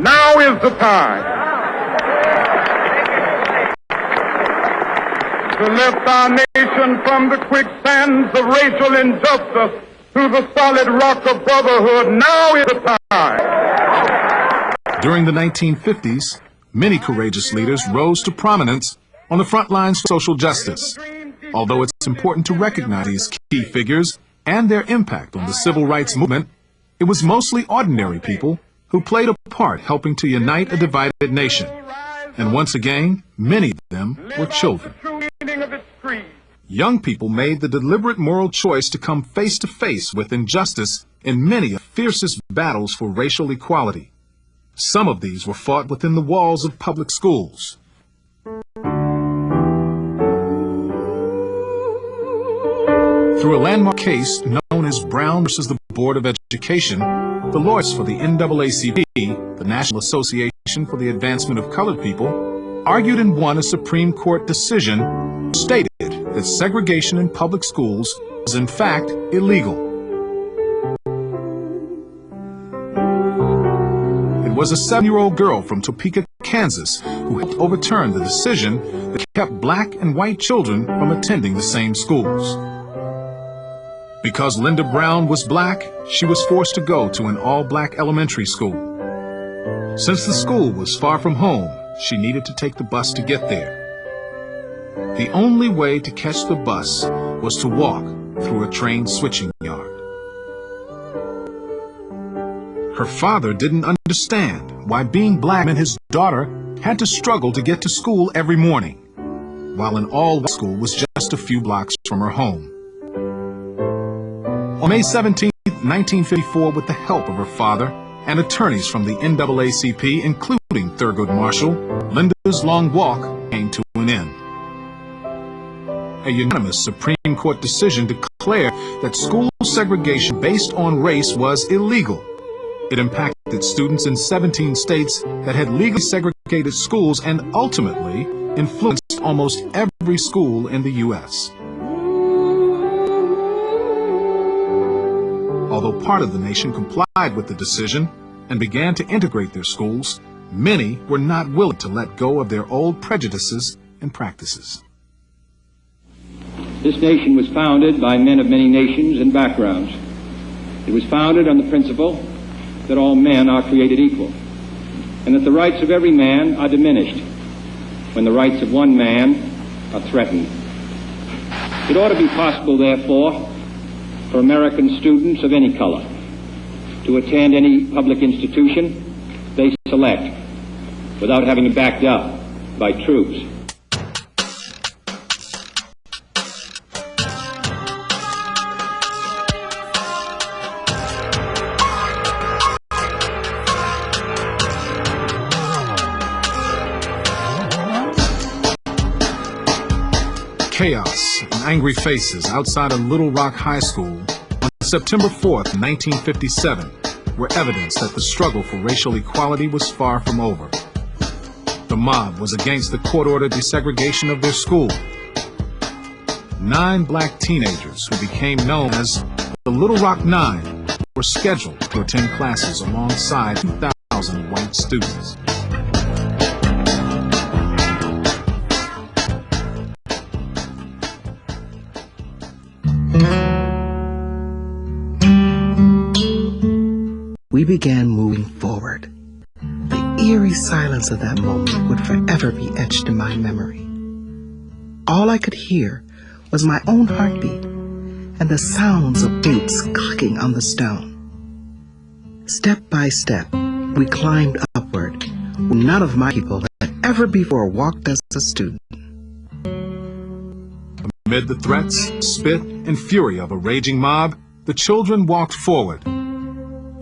Now is the time to lift our nation from the quicksands of racial injustice to the solid rock of brotherhood. Now is the time. During the 1950s, many courageous leaders rose to prominence on the front lines of social justice. Although it's important to recognize these key figures and their impact on the civil rights movement, it was mostly ordinary people who played a part helping to unite a divided nation. And once again, many of them were children. Young people made the deliberate moral choice to come face to face with injustice in many of the fiercest battles for racial equality. Some of these were fought within the walls of public schools. Through a landmark case known as Brown versus the Board of Education, the lawyers for the NAACP, the National Association for the Advancement of Colored People, argued and won a Supreme Court decision which stated that segregation in public schools is in fact illegal. It was a 7-year-old girl from Topeka, Kansas, who helped overturn the decision that kept black and white children from attending the same schools. Because Linda Brown was black, she was forced to go to an all-black elementary school. Since the school was far from home, she needed to take the bus to get there. The only way to catch the bus was to walk through a train switching yard. Her father didn't understand why being black meant his daughter had to struggle to get to school every morning, while an all-white school was just a few blocks from her home. On May 17, 1954, with the help of her father and attorneys from the NAACP, including Thurgood Marshall, Linda's long walk came to an end. A unanimous Supreme Court decision declared that school segregation based on race was illegal. It impacted students in 17 states that had legally segregated schools and ultimately influenced almost every school in the U.S. Although part of the nation complied with the decision and began to integrate their schools, many were not willing to let go of their old prejudices and practices. This nation was founded by men of many nations and backgrounds. It was founded on the principle that all men are created equal, and that the rights of every man are diminished when the rights of one man are threatened. It ought to be possible, therefore, for American students of any color to attend any public institution they select without having to be backed up by troops. Chaos and angry faces outside of Little Rock High School on September 4th, 1957, were evidence that the struggle for racial equality was far from over. The mob was against the court-ordered desegregation of their school. 9 black teenagers who became known as the Little Rock Nine were scheduled to attend classes alongside 2,000 white students. We began moving forward. The eerie silence of that moment would forever be etched in my memory. All I could hear was my own heartbeat and the sounds of boots clicking on the stone. Step by step, we climbed upward, where none of my people had ever before walked as a student. Amid the threats, spit, and fury of a raging mob, the children walked forward.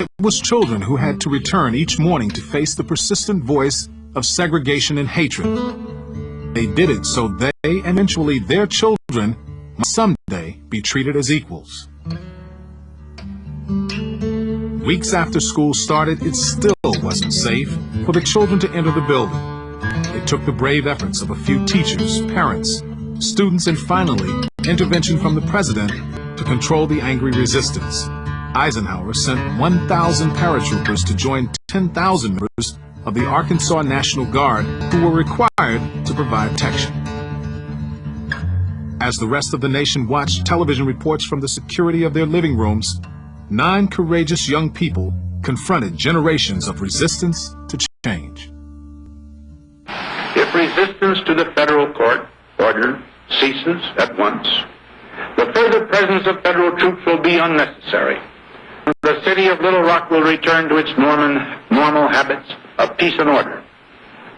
It was children who had to return each morning to face the persistent voice of segregation and hatred. They did it so they and eventually their children might someday be treated as equals. Weeks after school started, it still wasn't safe for the children to enter the building. It took the brave efforts of a few teachers, parents, students, and finally, intervention from the president to control the angry resistance. Eisenhower sent 1,000 paratroopers to join 10,000 members of the Arkansas National Guard who were required to provide protection. As the rest of the nation watched television reports from the security of their living rooms, 9 courageous young people confronted generations of resistance to change. If resistance to the federal court order ceases at once, the further presence of federal troops will be unnecessary. The city of Little Rock will return to its normal habits of peace and order,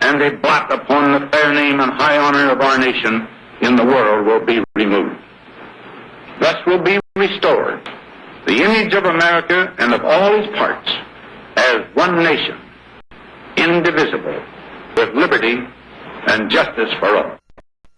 and a blot upon the fair name and high honor of our nation in the world will be removed. Thus will be restored the image of America and of all its parts as one nation, indivisible, with liberty and justice for all.